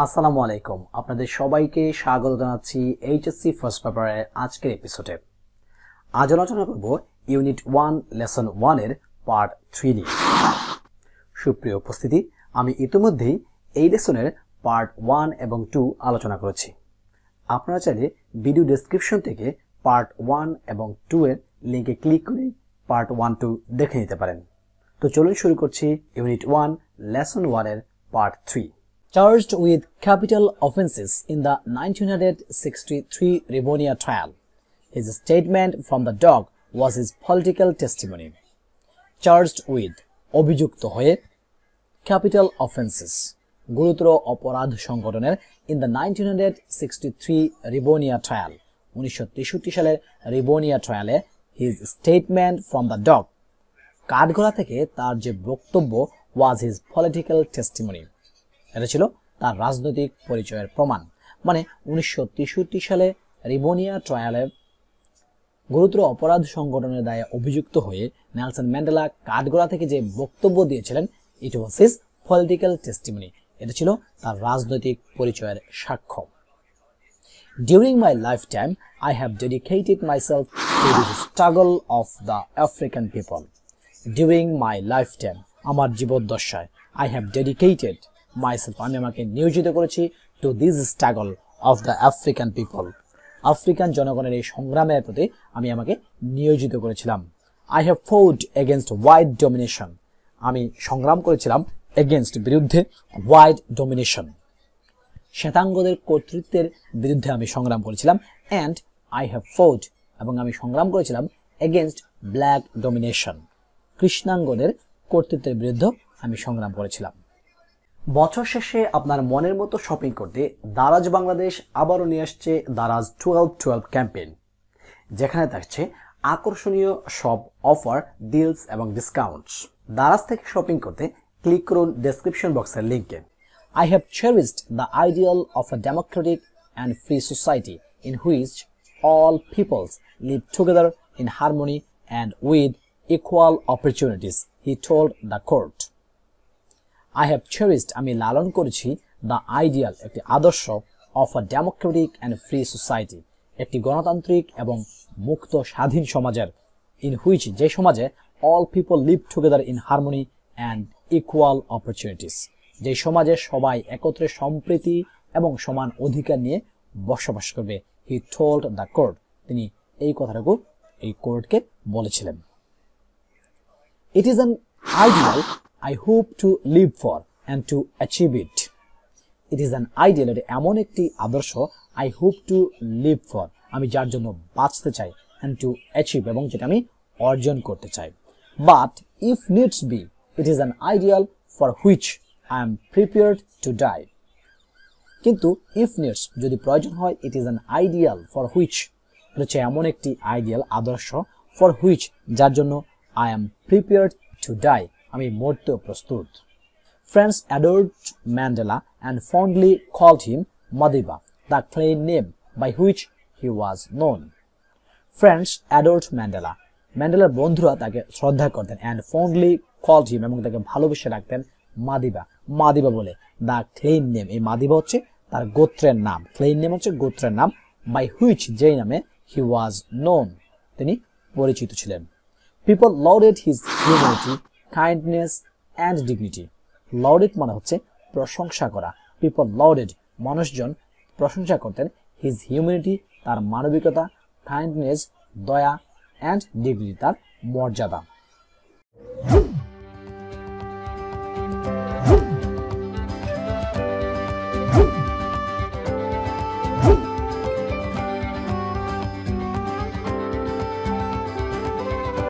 আসসালামু আলাইকুম, আপনাদের সবাইকে স্বাগত জানাচ্ছি এইচএসসি ফার্স্ট পেপারের আজকের এপিসোডে। আজ আলোচনা করব ইউনিট 1 লেসন 1 এর পার্ট 3 নিয়ে। সুপ্রিয় উপস্থিতি, আমি ইতিমধ্যেই এই লেসনের পার্ট 1 এবং 2 আলোচনা করেছি। আপনারা চাইলে ভিডিও ডেসক্রিপশন থেকে পার্ট 1 এবং 2 এর লিংকে ক্লিক করে পার্ট 1, 2 দেখে নিতে পারেন। তো চলুন শুরু করছি ইউনিট 1 লেসন 1 এর part 3। Charged with capital offences in the 1963 Rivonia trial. His statement from the dock was his political testimony. Charged with অভিযুক্ত হয়ে capital offences গুরুতর অপরাধ সংগঠনের in the 1963 Rivonia trial 1963 সালের রিবোনিয়া ট্রায়ালে his statement from the dock Kathgora থেকে তার যে বক্তব্য was his political testimony এটা ছিল তার রাজনৈতিক পরিচয়ের প্রমাণ। মানে 1963 সালে রিবোনিয়া ট্রায়ালে গুরুতর অপরাধ সংগঠনের দায়ে অভিযুক্ত হয়ে নেলসন ম্যান্ডেলা কাঠগড়া থেকে যে বক্তব্য দিয়েছিলেন, ইট ওয়াজ হিজ পলিটিক্যাল টেস্টিমনি, এটা ছিল তার রাজনৈতিক পরিচয়ের সাক্ষ্য। During my lifetime, I have dedicated myself to the struggle of the African people. During my lifetime, আমার জীবদ্দশায়, I have dedicated myself, আমি আমাকে নিয়োজিত করেছি to this struggle of the African people. African জনগণের এই সংগ্রামের প্রতি আমি আমাকে নিয়োজিত করেছিলাম। I have fought against white domination. আমি সংগ্রাম করেছিলাম against বিরুদ্ধে white domination. শ্বেতাঙ্গদের কর্তৃত্বের বিরুদ্ধে আমি সংগ্রাম করেছিলাম and I have fought এবং আমি সংগ্রাম করেছিলাম against black domination. কৃষ্ণাঙ্গদের কর্তৃত্বের বিরুদ্ধে আমি সংগ্রাম করেছিলাম। বছর শেষে আপনার মনের মতো শপিং করতে দারাজ বাংলাদেশ আবারও নিয়ে আসছে দারাজ 12-12 ক্যাম্পেইন, যেখানে থাকছে আকর্ষণীয় সব অফার, ডিলস এবং ডিসকাউন্টস। দারাজ থেকে শপিং করতে ক্লিক করুন ডেসক্রিপশন বক্সের লিংকে। I have cherished the ideal of a democratic and free society in which all peoples live together in harmony and with equal opportunities, he told the court. I have cherished, আমি লালন করেছি, the ideal, একটি আদর্শ, of a democratic and free society, একটি গণতান্ত্রিক এবং মুক্ত স্বাধীন সমাজের, in which, যে সমাজে all people live together in harmony and equal opportunities, যে সমাজে সবাই একত্রে সম্প্রীতি এবং সমান অধিকার নিয়ে বসবাস করবে, he told the court, তিনি এই কথাটুকু এই কোর্টকে বলেছিলেন। It is an ideal I hope to live for and to achieve it. It is an ideal, এটা এমন একটি আদর্শ, I hope to live for, আমি যার জন্য বাঁচতে চাই, and to achieve, এবং যেটা আমি অর্জন করতে চাই। But if needs be, it is an ideal for which I am prepared to die. কিন্তু if needs, যদি প্রয়োজন হয়, it is an ideal for which, এটা হচ্ছে এমন একটি আইডিয়াল আদর্শ, for which, যার জন্য I am prepared to die, আমি মরতেও প্রস্তুত। Friends adored Mandela and fondly called him Madiba, the claim name by which he was known. Friends adored Mandela, ম্যান্ডেলার বন্ধুরা তাকে শ্রদ্ধা করতেন, and fondly called him, এবং তাকে ভালোবেসে রাখতেন মাদিবা, মাদিবা বলে। the claim name, এই মাদিবা হচ্ছে তার গোত্রের নাম, claim name হচ্ছে গোত্রের নাম, by which, যেই নামে, he was known, তিনি পরিচিত ছিলেন। People lauded his humanity, kindness and dignity. Lauded মানে হচ্ছে প্রশংসা করা। People lauded, মানুষজন প্রশংসা করতেন, his humanity, তার মানবিকতা, kindness, দয়া, and dignity, তার মর্যাদা।